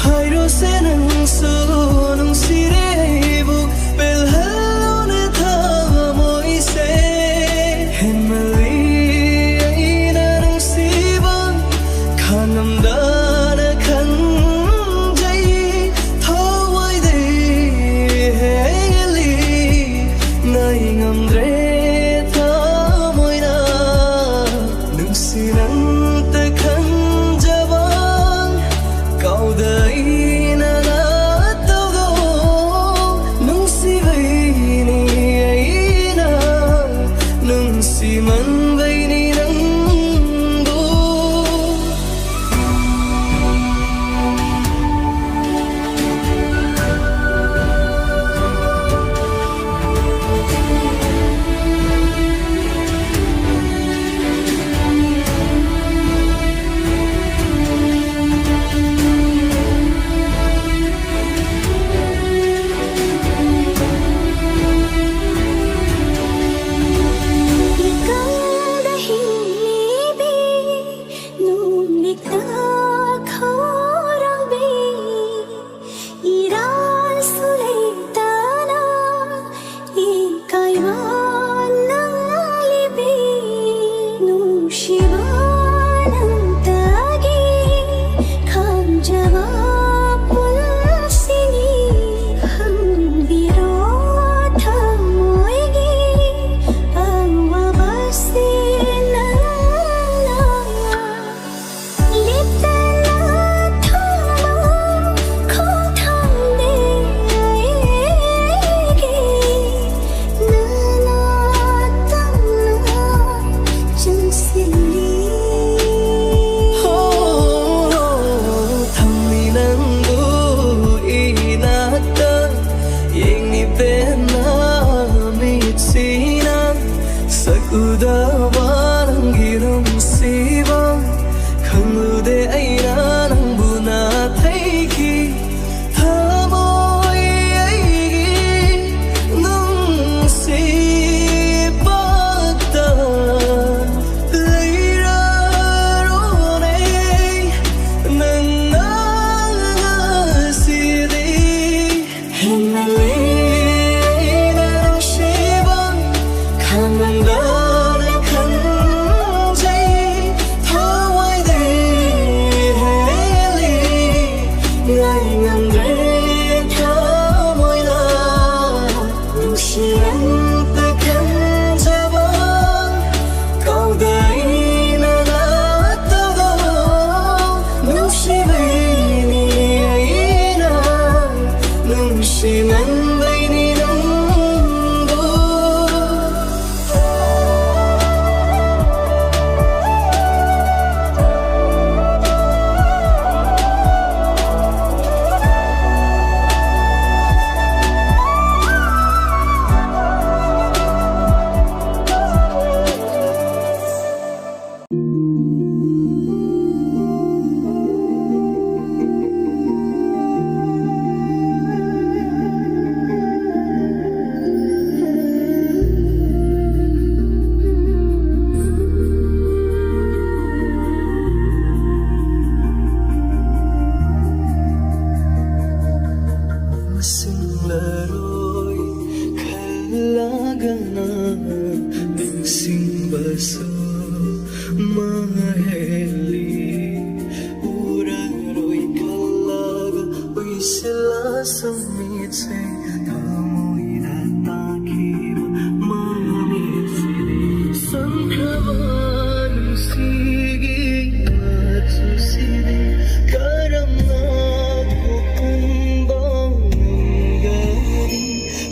Hai ro se nang so nung sire bu bel halone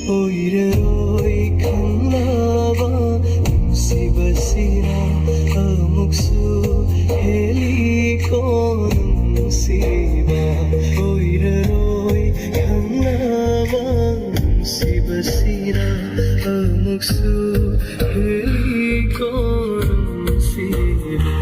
Oiraroi Khanglaba Nungshiba sira amuksu heliko Nungshiba. Oiraroi Khanglaba Nungshiba sira amuksu heliko Nungshiba.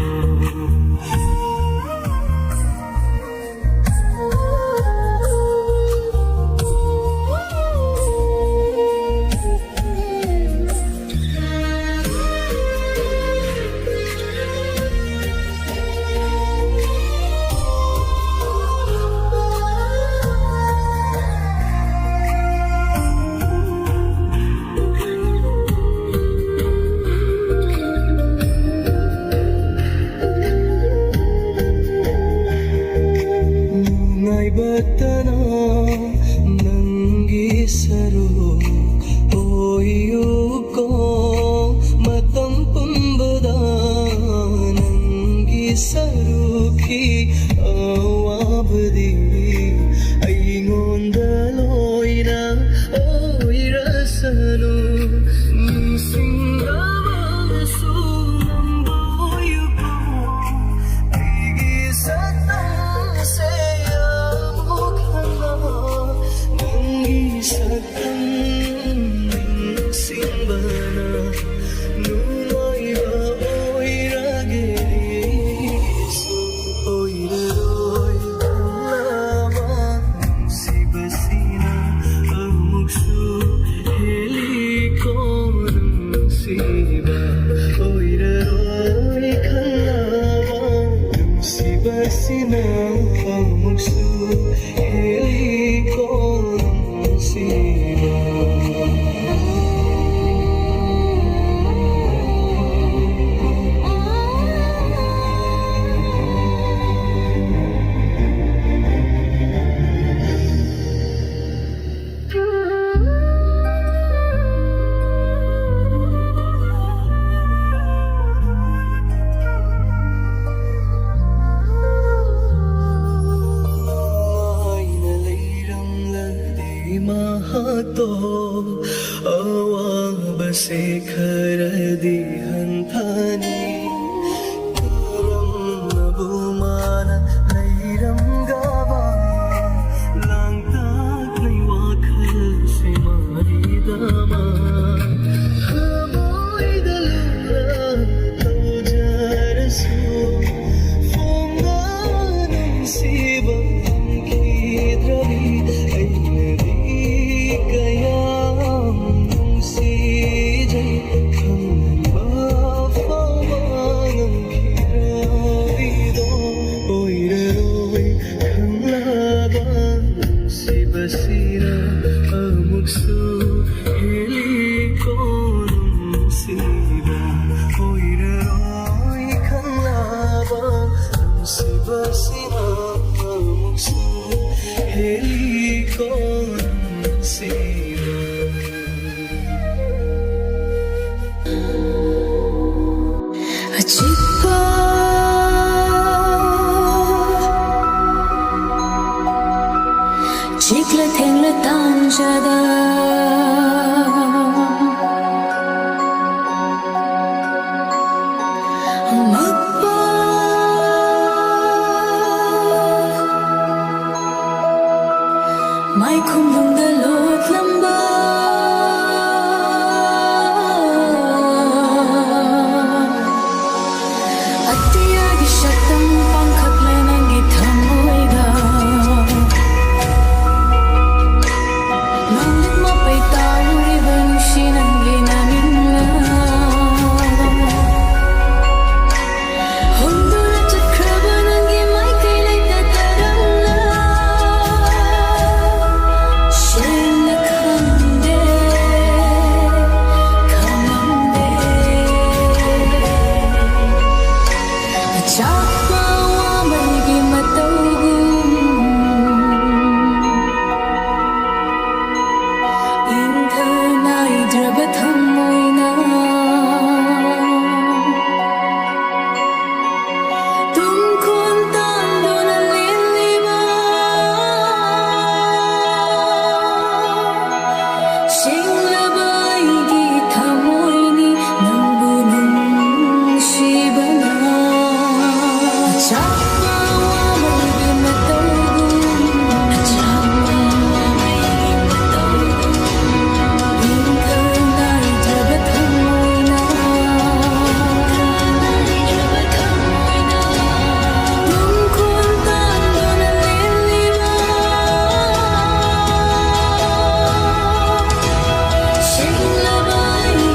Batana nangi saru oyu ko matam pumbada nangi saru ki awabdi aingonda loina oirasanu singama sunamboyu ko aigi satam se Satam simbana Nuaiba oiragerisu Oiraroi Khanglaba Nungshiba sira amuksu heliko Nungshiba. Oiraroi Khanglaba Nungshiba sira amuksu heliko Mahato awa se kharadi hanthani karam nabumana nairam gava langta nai wakhal se maridama hamoidalura tujarasu fonga Nungshiba kidravi kayam si jai khanglaba Chikla thengla tanjada Magpa Mai khumlung da lot lamba Atiya gi shatam pankhat lenangi thamoiga Achakpa Wammei gi matawgum Inka naidraba thamoina Tumkhon tandona liliba Shinglaba gi thamoini Nangbu nungshiba Achakpa Wammei gi matawgum Achakpa Wammei gi matawgum Inka naidraba thamoina Tumkhon tandona liliba Shinglaba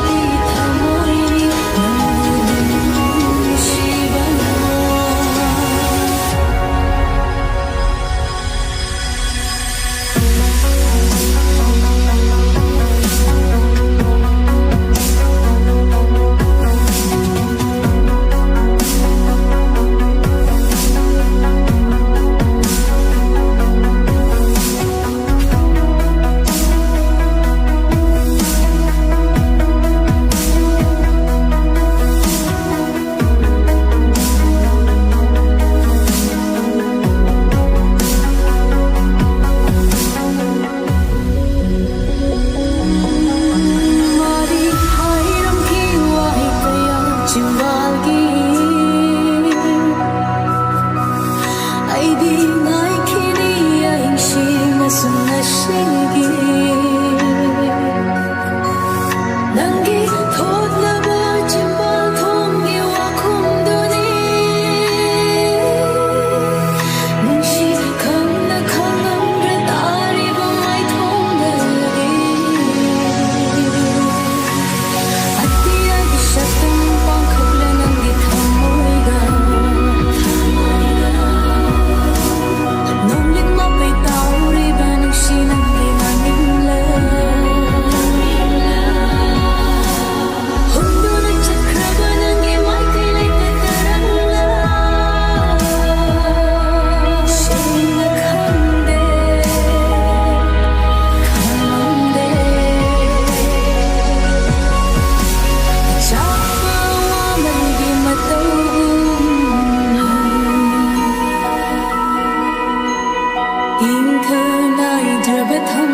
gi thamoini Nangbu nungshiba Mari hairam ki wahi kaya chimbalgi Aidi ngai khini aing shima sunna shingi Nangi thodlaba chimbal thongi wakhumduni Nungshi khangna khangamra tariba mai thongdagi Atiya gi shatam pankhat lenangi thamoiga Nonglik mapai tauriba nungshi nangi manimla Hunduna chakraba nangi mai kailai tatarangla Shinna khande khamande Achakpa Wammei gi matawgum Inka naidraba tham